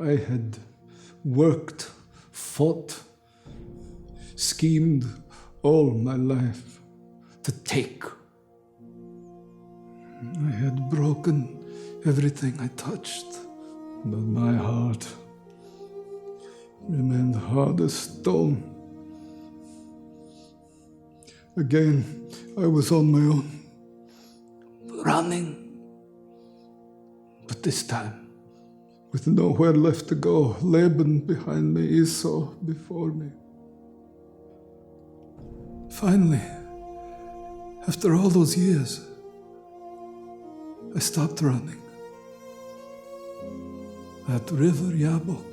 I had worked, fought, schemed all my life to take. I had broken everything I touched, but my heart remained hard as stone. Again, I was on my own, running. But this time, with nowhere left to go, Laban behind me, Esau before me. Finally, after all those years, I stopped running. At River Yabok,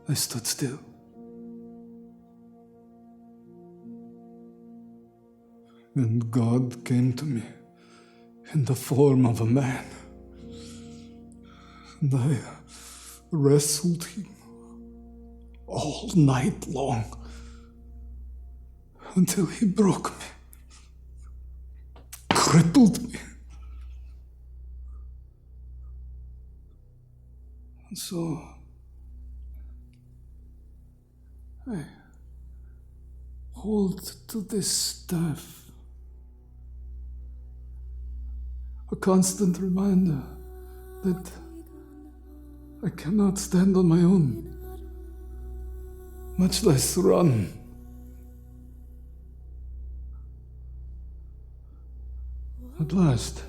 I stood still. And God came to me in the form of a man. And I wrestled him all night long until he broke me, crippled me. And so I hold to this staff, a constant reminder that I cannot stand on my own, much less run. At last,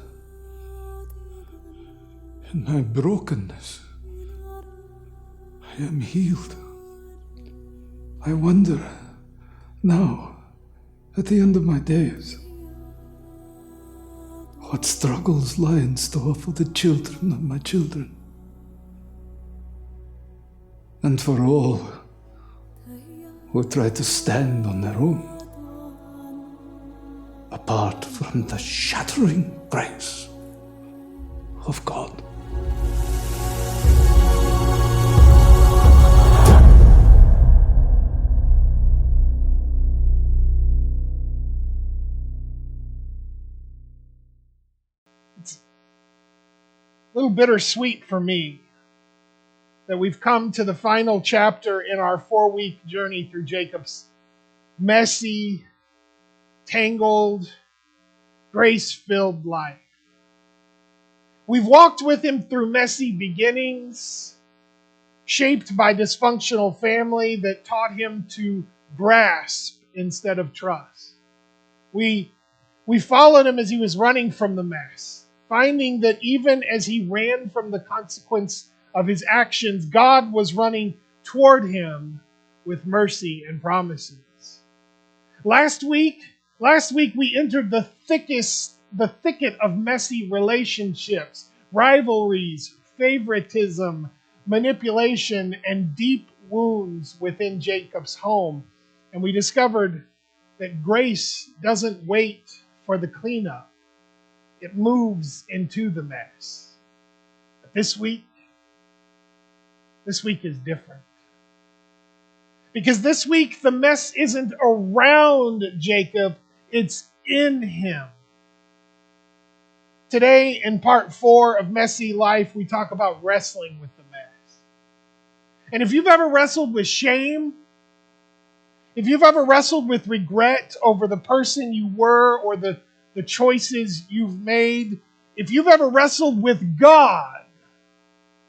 in my brokenness, I am healed. I wonder now, at the end of my days, what struggles lie in store for the children of my children, and for all who try to stand on their own, apart from the shattering grace of God. It's a little bittersweet for me that we've come to the final chapter in our 4-week journey through Jacob's messy, tangled, grace-filled life. We've walked with him through messy beginnings, shaped by dysfunctional family that taught him to grasp instead of trust. We followed him as he was running from the mess, finding that even as he ran from the consequence of his actions, God was running toward him with mercy and promises. Last week we entered the thicket of messy relationships, rivalries, favoritism, manipulation, and deep wounds within Jacob's home. And we discovered that grace doesn't wait for the cleanup. It moves into the mess. But this week is different. Because this week, the mess isn't around Jacob, it's in him. Today, in part 4 of Messy Life, we talk about wrestling with the mess. And if you've ever wrestled with shame, if you've ever wrestled with regret over the person you were or the choices you've made, if you've ever wrestled with God,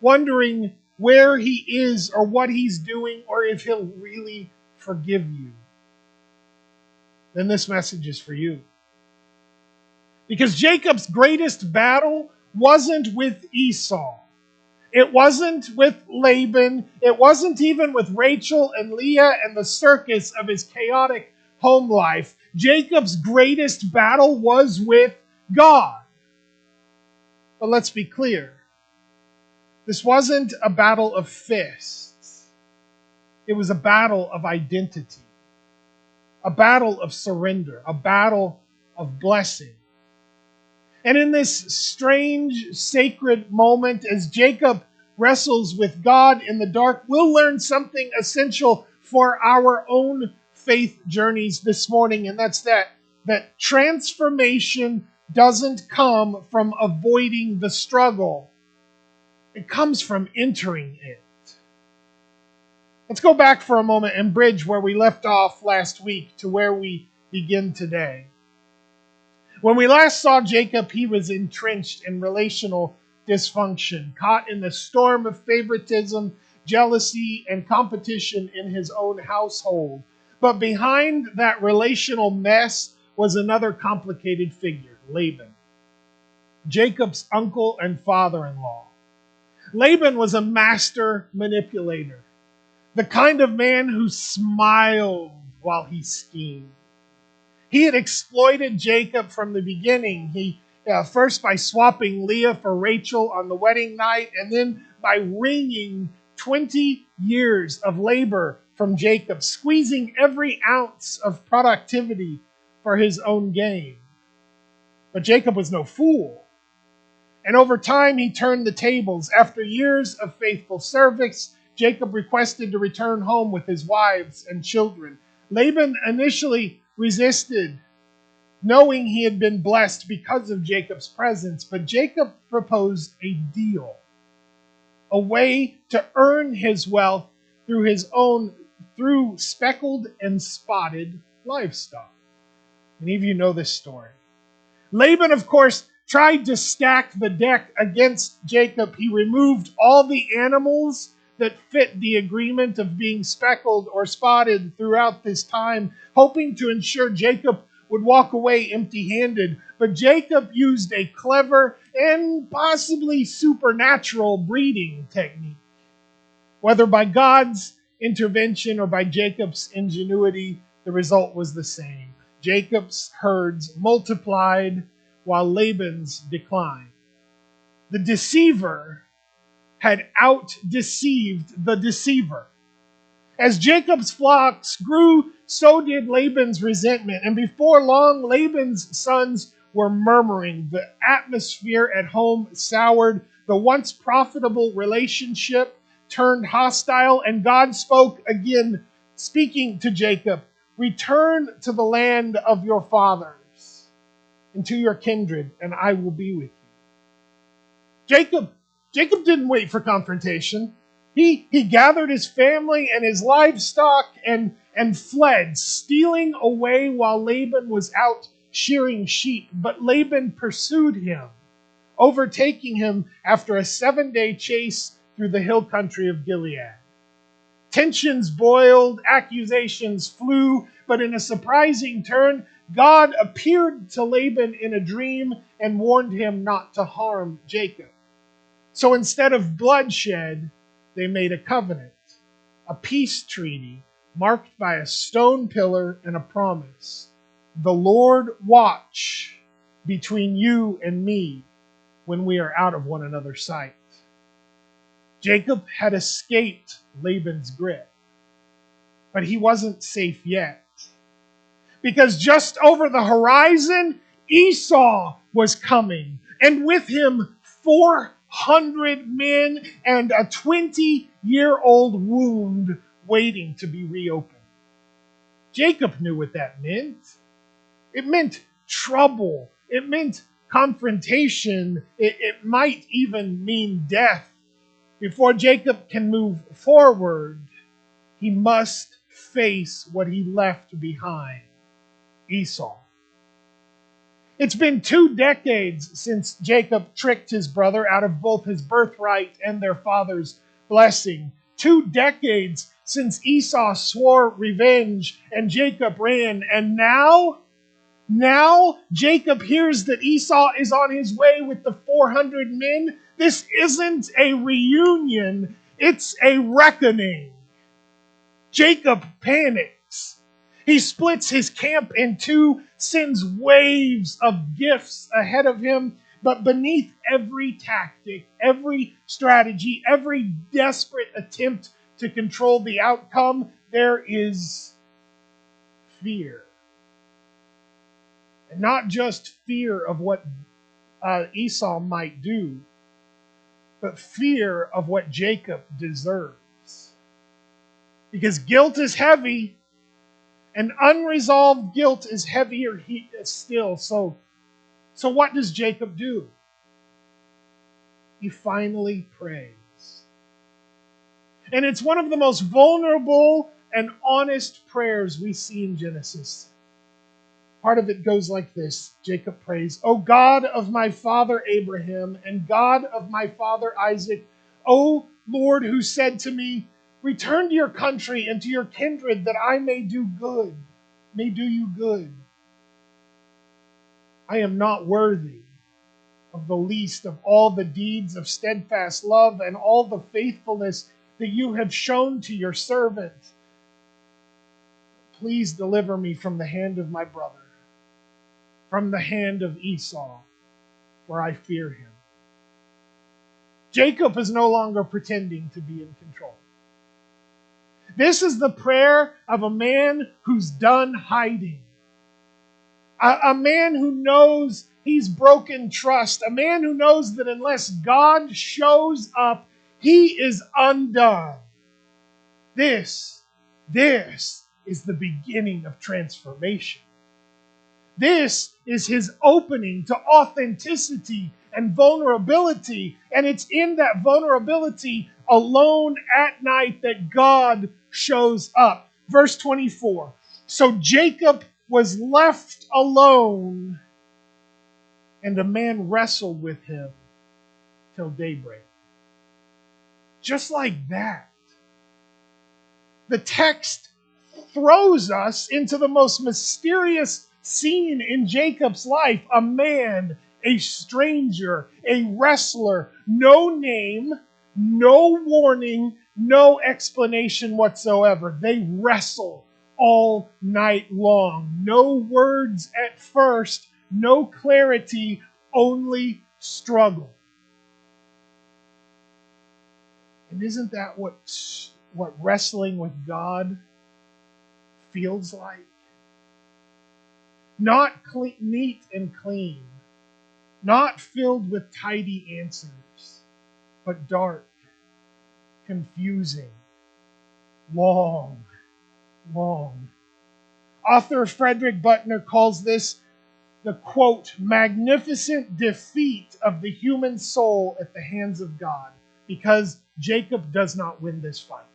wondering where he is or what he's doing or if he'll really forgive you, then this message is for you. Because Jacob's greatest battle wasn't with Esau. It wasn't with Laban. It wasn't even with Rachel and Leah and the circus of his chaotic home life. Jacob's greatest battle was with God. But let's be clear. This wasn't a battle of fists. It was a battle of identity. A battle of surrender. A battle of blessing. And in this strange, sacred moment, as Jacob wrestles with God in the dark, we'll learn something essential for our own faith journeys this morning, and that's that transformation doesn't come from avoiding the struggle. It comes from entering it. Let's go back for a moment and bridge where we left off last week to where we begin today. When we last saw Jacob, he was entrenched in relational dysfunction, caught in the storm of favoritism, jealousy, and competition in his own household. But behind that relational mess was another complicated figure, Laban, Jacob's uncle and father-in-law. Laban was a master manipulator, the kind of man who smiled while he schemed. He had exploited Jacob from the beginning. First by swapping Leah for Rachel on the wedding night, and then by wringing 20 years of labor from Jacob, squeezing every ounce of productivity for his own gain. But Jacob was no fool. And over time, he turned the tables. After years of faithful service, Jacob requested to return home with his wives and children. Laban initially resisted, knowing he had been blessed because of Jacob's presence, but Jacob proposed a deal, a way to earn his wealth through speckled and spotted livestock. Many of you know this story. Laban, of course, tried to stack the deck against Jacob. He removed all the animals that fit the agreement of being speckled or spotted throughout this time, hoping to ensure Jacob would walk away empty-handed. But Jacob used a clever and possibly supernatural breeding technique. Whether by God's intervention or by Jacob's ingenuity, the result was the same. Jacob's herds multiplied while Laban's declined. The deceiver had out-deceived the deceiver. As Jacob's flocks grew, so did Laban's resentment. And before long, Laban's sons were murmuring. The atmosphere at home soured. The once profitable relationship turned hostile. And God spoke again, speaking to Jacob, "Return to the land of your fathers and to your kindred, and I will be with you." Jacob didn't wait for confrontation. He gathered his family and his livestock and fled, stealing away while Laban was out shearing sheep. But Laban pursued him, overtaking him after a 7-day chase through the hill country of Gilead. Tensions boiled, accusations flew, but in a surprising turn, God appeared to Laban in a dream and warned him not to harm Jacob. So instead of bloodshed, they made a covenant, a peace treaty marked by a stone pillar and a promise. "The Lord watch between you and me when we are out of one another's sight." Jacob had escaped Laban's grip, but he wasn't safe yet. Because just over the horizon, Esau was coming, and with him 400 men and a 20-year-old wound waiting to be reopened. Jacob knew what that meant. It meant trouble. It meant confrontation. It might even mean death. Before Jacob can move forward, he must face what he left behind, Esau. It's been 2 decades since Jacob tricked his brother out of both his birthright and their father's blessing. 2 decades since Esau swore revenge and Jacob ran. And now Jacob hears that Esau is on his way with the 400 men. This isn't a reunion, it's a reckoning. Jacob panics. He splits his camp in two, sends waves of gifts ahead of him, but beneath every tactic, every strategy, every desperate attempt to control the outcome, there is fear. And not just fear of what Esau might do, but fear of what Jacob deserves. Because guilt is heavy, and unresolved guilt is heavier still. So what does Jacob do? he finally prays. And it's one of the most vulnerable and honest prayers we see in Genesis. Part of it goes like this. Jacob prays, "O God of my father Abraham and God of my father Isaac, O Lord, who said to me, 'Return to your country and to your kindred that I may do you good. I am not worthy of the least of all the deeds of steadfast love and all the faithfulness that you have shown to your servant. Please deliver me from the hand of my brother, from the hand of Esau, for I fear him.'" Jacob is no longer pretending to be in control. This is the prayer of a man who's done hiding. A man who knows he's broken trust. A man who knows that unless God shows up, he is undone. This is the beginning of transformation. This is his opening to authenticity and vulnerability. And it's in that vulnerability alone at night that God shows up. Verse 24. "So Jacob was left alone, and a man wrestled with him till daybreak." Just like that. The text throws us into the most mysterious scene in Jacob's life. A man, a stranger, a wrestler, no name, no warning, no explanation whatsoever. They wrestle all night long. No words at first, no clarity, only struggle. And isn't that what wrestling with God feels like? Not neat and clean, not filled with tidy answers, but dark, confusing, long. Author Frederick Buechner calls this the, quote, "magnificent defeat of the human soul at the hands of God," because Jacob does not win this fight.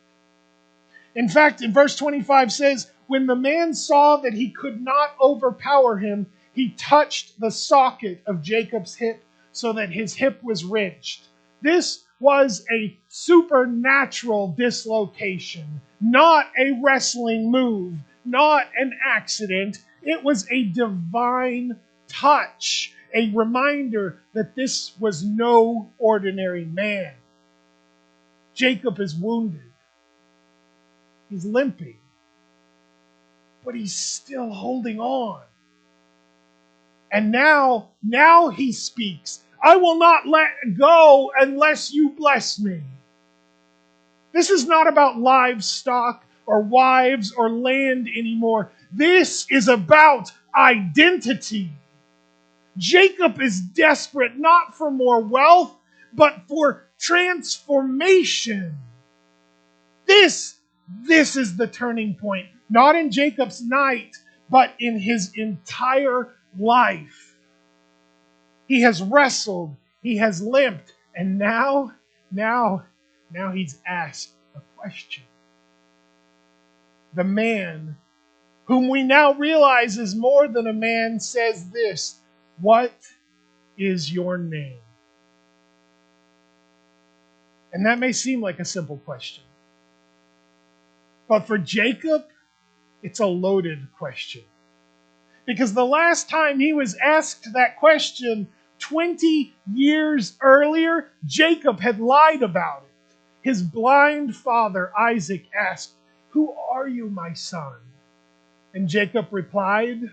In fact, in verse 25 says, "When the man saw that he could not overpower him, he touched the socket of Jacob's hip so that his hip was wrenched." This was a supernatural dislocation, not a wrestling move, not an accident. It was a divine touch, a reminder that this was no ordinary man. Jacob is wounded. He's limping, but he's still holding on. And now he speaks. "I will not let go unless you bless me." This is not about livestock or wives or land anymore. This is about identity. Jacob is desperate not for more wealth, but for transformation. This is the turning point, not in Jacob's night, but in his entire life. He has wrestled, he has limped, and now he's asked a question. The man, whom we now realize is more than a man, says this: "What is your name?" And that may seem like a simple question, but for Jacob, it's a loaded question. Because the last time he was asked that question, 20 years earlier, Jacob had lied about it. His blind father, Isaac, asked, "Who are you, my son?" And Jacob replied,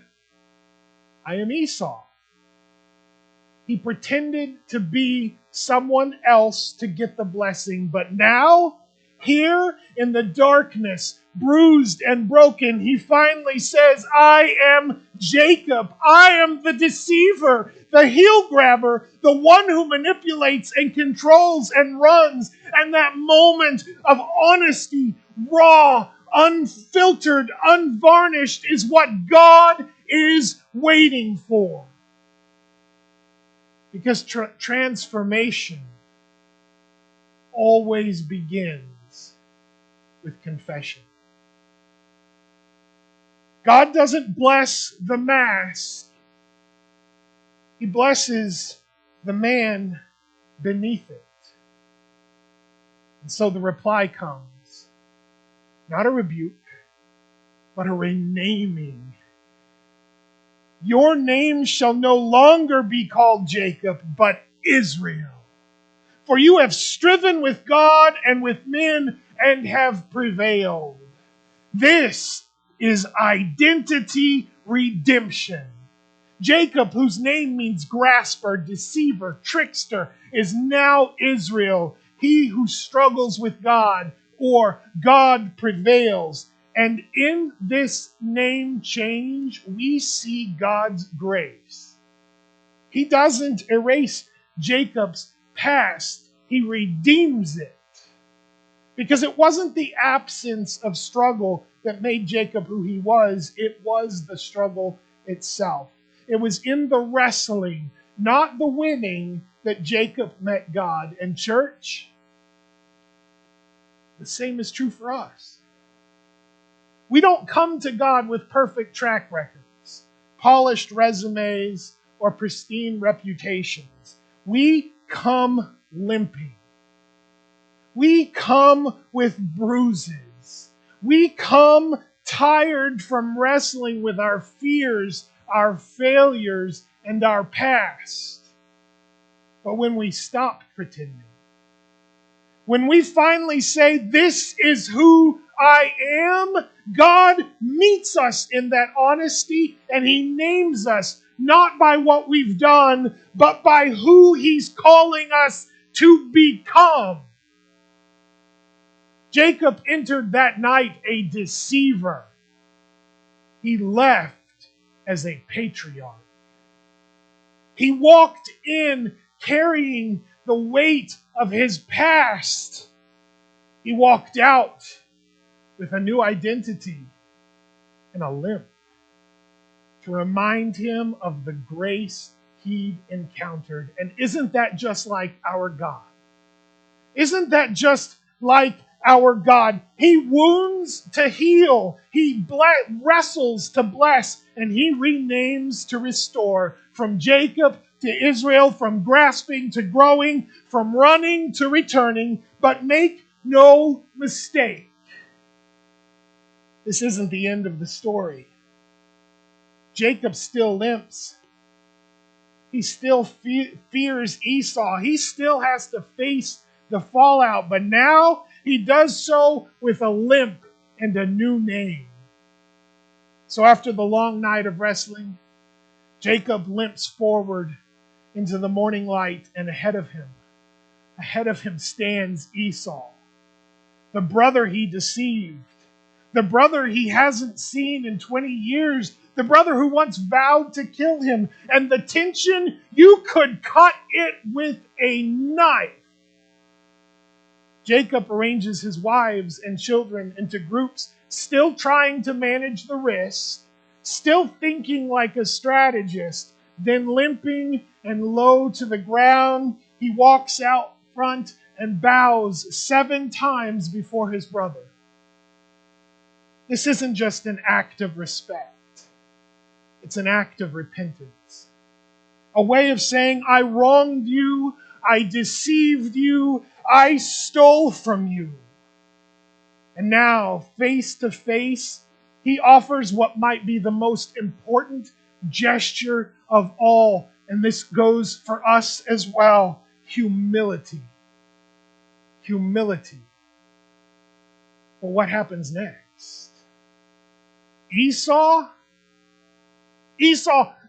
"I am Esau." He pretended to be someone else to get the blessing, but now, here in the darkness, bruised and broken, he finally says, "I am Jacob. I am the deceiver, the heel grabber, the one who manipulates and controls and runs." And that moment of honesty, raw, unfiltered, unvarnished, is what God is waiting for. Because transformation always begins with confession. God doesn't bless the mask. He blesses the man beneath it. And so the reply comes. Not a rebuke, but a renaming. Your name shall no longer be called Jacob, but Israel. For you have striven with God and with men and have prevailed. This is identity redemption. Jacob, whose name means grasper, deceiver, trickster, is now Israel, he who struggles with God, or God prevails. And in this name change, we see God's grace. He doesn't erase Jacob's past, he redeems it. Because it wasn't the absence of struggle that made Jacob who he was, it was the struggle itself. It was in the wrestling, not the winning, that Jacob met God. And church, the same is true for us. We don't come to God with perfect track records, polished resumes, or pristine reputations. We come limping. We come with bruises. We come tired from wrestling with our fears, our failures, and our past. But when we stop pretending, when we finally say, "This is who I am," God meets us in that honesty, and He names us not by what we've done, but by who He's calling us to become. Jacob entered that night a deceiver. He left as a patriarch. He walked in carrying the weight of his past. He walked out with a new identity and a limp to remind him of the grace he'd encountered. And isn't that just like our God? Isn't that just like our God? He wounds to heal. He wrestles to bless. And He renames to restore. From Jacob to Israel, from grasping to growing, from running to returning. But make no mistake, this isn't the end of the story. Jacob still limps. He still fears Esau. He still has to face the fallout. But now he does so with a limp and a new name. So after the long night of wrestling, Jacob limps forward into the morning light, and ahead of him stands Esau, the brother he deceived, the brother he hasn't seen in 20 years, the brother who once vowed to kill him. And the tension, you could cut it with a knife. Jacob arranges his wives and children into groups, still trying to manage the risk, still thinking like a strategist. Then limping and low to the ground, he walks out front and bows 7 times before his brother. This isn't just an act of respect. It's an act of repentance. A way of saying, I wronged you, I deceived you, I stole from you. And now, face to face, he offers what might be the most important gesture of all. And this goes for us as well. Humility. Humility. Well, what happens next? Esau,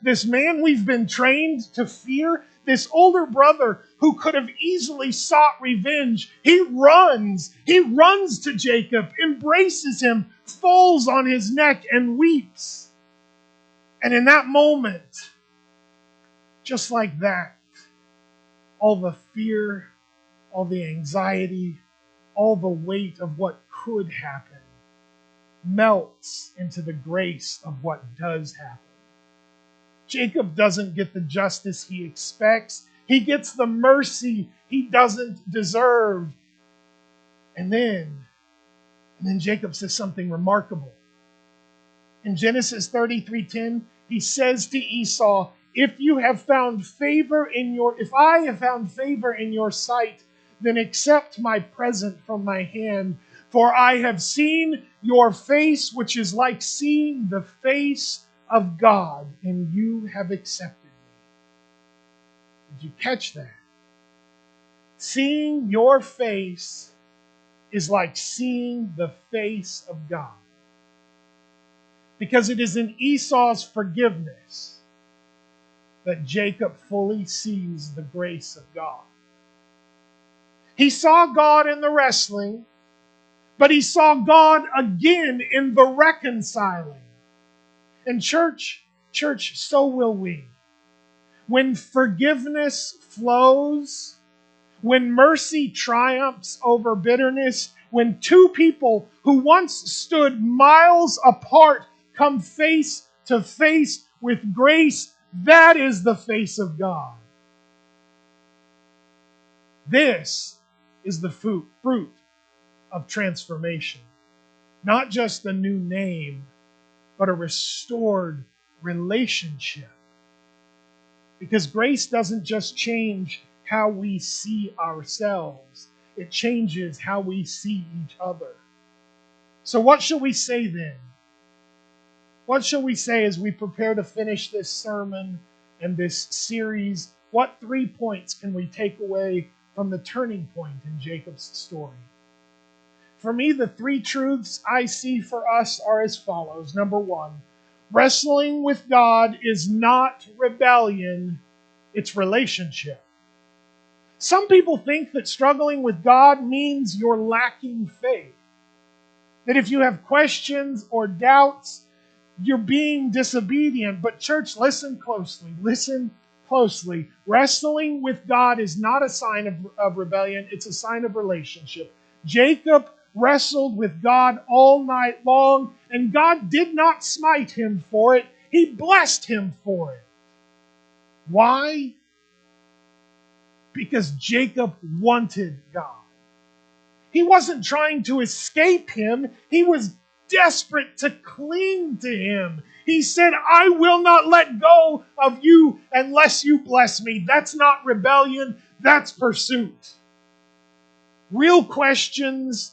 this man we've been trained to fear, this older brother who could have easily sought revenge, he runs to Jacob, embraces him, falls on his neck and weeps. And in that moment, just like that, all the fear, all the anxiety, all the weight of what could happen melts into the grace of what does happen. Jacob doesn't get the justice he expects. He gets the mercy he doesn't deserve. And then Jacob says something remarkable. In Genesis 33:10, he says to Esau, if I have found favor in your sight, then accept my present from my hand. For I have seen your face, which is like seeing the face of God, and you have accepted me. Did you catch that? Seeing your face is like seeing the face of God. Because it is in Esau's forgiveness that Jacob fully sees the grace of God. He saw God in the wrestling, but he saw God again in the reconciling. And church, so will we. When forgiveness flows, when mercy triumphs over bitterness, when two people who once stood miles apart come face to face with grace, that is the face of God. This is the fruit of transformation. Not just a new name, but a restored relationship. Because grace doesn't just change how we see ourselves, it changes how we see each other. So what shall we say then? What shall we say as we prepare to finish this sermon and this series? What 3 points can we take away from the turning point in Jacob's story? For me, the 3 truths I see for us are as follows. Number 1, wrestling with God is not rebellion, it's relationship. Some people think that struggling with God means you're lacking faith. That if you have questions or doubts, you're being disobedient. But church, listen closely. Listen closely. Wrestling with God is not a sign of rebellion. It's a sign of relationship. Jacob wrestled with God all night long, and God did not smite him for it. He blessed him for it. Why? Because Jacob wanted God. He wasn't trying to escape him. He was desperate to cling to him. He said, I will not let go of you unless you bless me. That's not rebellion. That's pursuit. Real questions,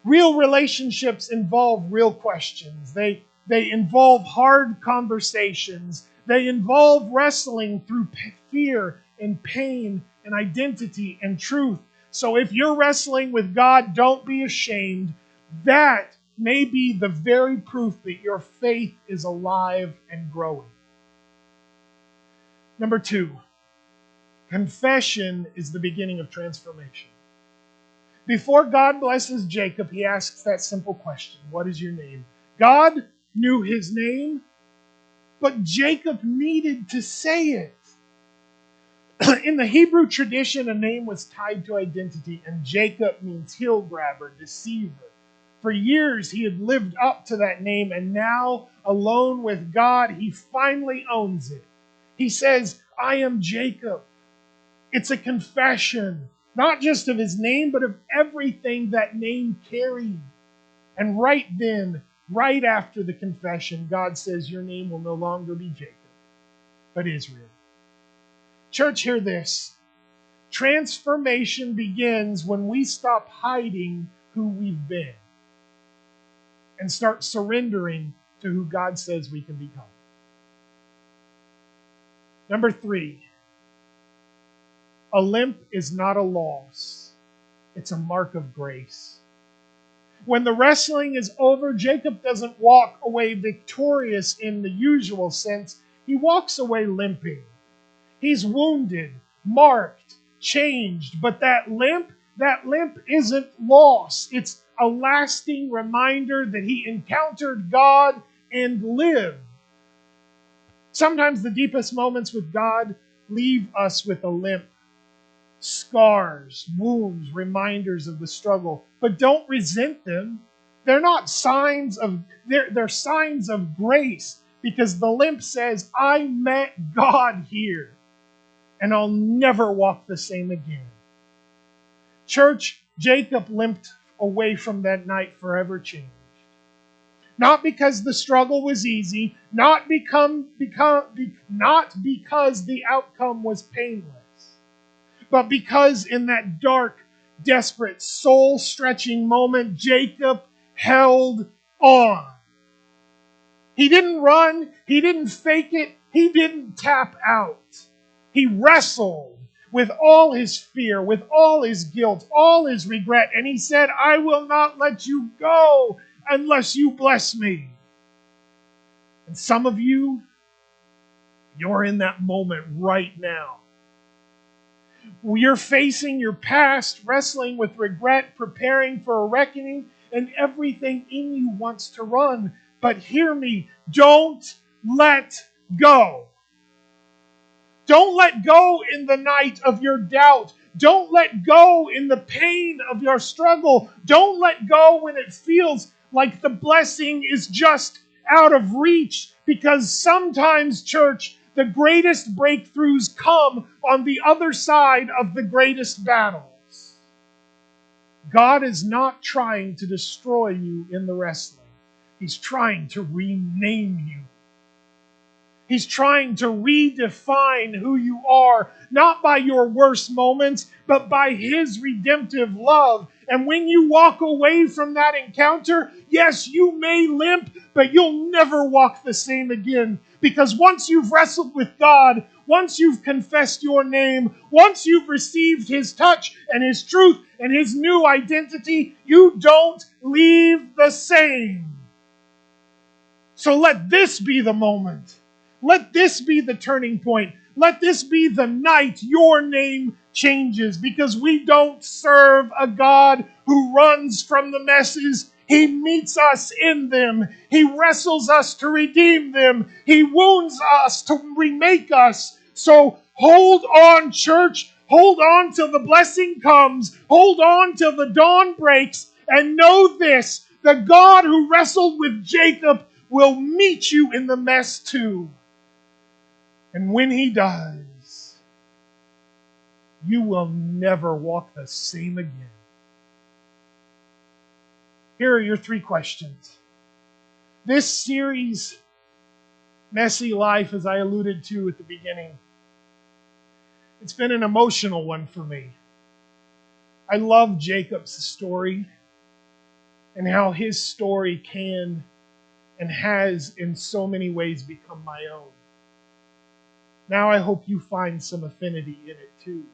real relationships involve real questions. They involve hard conversations. They involve wrestling through fear and pain and identity and truth. So if you're wrestling with God, don't be ashamed. That may be the very proof that your faith is alive and growing. Number 2, confession is the beginning of transformation. Before God blesses Jacob, he asks that simple question, what is your name? God knew his name, but Jacob needed to say it. In the Hebrew tradition, a name was tied to identity, and Jacob means heel grabber, deceiver. For years, he had lived up to that name, and now, alone with God, he finally owns it. He says, I am Jacob. It's a confession, not just of his name, but of everything that name carried. And right then, right after the confession, God says, your name will no longer be Jacob, but Israel. Church, hear this. Transformation begins when we stop hiding who we've been and start surrendering to who God says we can become. Number 3, a limp is not a loss. It's a mark of grace. When the wrestling is over, Jacob doesn't walk away victorious in the usual sense. He walks away limping. He's wounded, marked, changed, but that limp isn't loss. It's a lasting reminder that he encountered God and lived. Sometimes the deepest moments with God leave us with a limp. Scars, wounds, reminders of the struggle. But don't resent them. They're not signs of, they're signs of grace, because the limp says, I met God here, and I'll never walk the same again. Church, Jacob limped away from that night forever changed. Not because the struggle was easy, not because the outcome was painless, but because in that dark, desperate, soul-stretching moment, Jacob held on. He didn't run, he didn't fake it, he didn't tap out. He wrestled with all his fear, with all his guilt, all his regret, and he said, I will not let you go unless you bless me. And some of you, you're in that moment right now. You're facing your past, wrestling with regret, preparing for a reckoning, and everything in you wants to run. But hear me, don't let go. Don't let go in the night of your doubt. Don't let go in the pain of your struggle. Don't let go when it feels like the blessing is just out of reach. Because sometimes, church, the greatest breakthroughs come on the other side of the greatest battles. God is not trying to destroy you in the wrestling. He's trying to rename you. He's trying to redefine who you are, not by your worst moments, but by His redemptive love. And when you walk away from that encounter, yes, you may limp, but you'll never walk the same again. Because once you've wrestled with God, once you've confessed your name, once you've received His touch and His truth and His new identity, you don't leave the same. So let this be the moment. Let this be the turning point. Let this be the night your name changes, because we don't serve a God who runs from the messes. He meets us in them. He wrestles us to redeem them. He wounds us to remake us. So hold on, church. Hold on till the blessing comes. Hold on till the dawn breaks. And know this, the God who wrestled with Jacob will meet you in the mess too. And when He does, you will never walk the same again. Here are your 3 questions. This series, Messy Life, as I alluded to at the beginning, it's been an emotional one for me. I love Jacob's story and how his story can and has in so many ways become my own. Now I hope you find some affinity in it too.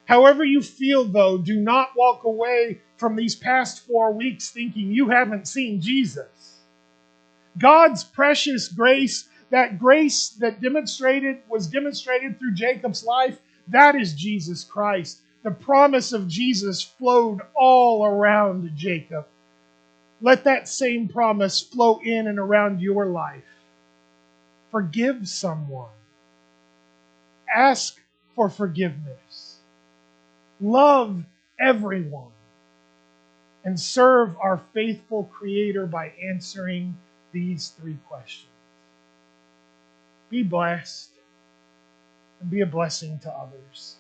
However you feel, though, do not walk away from these past 4 weeks thinking you haven't seen Jesus. God's precious grace that was demonstrated through Jacob's life, that is Jesus Christ. The promise of Jesus flowed all around Jacob. Let that same promise flow in and around your life. Forgive someone. Ask for forgiveness. Love everyone. And serve our faithful Creator by answering these 3 questions. Be blessed and be a blessing to others.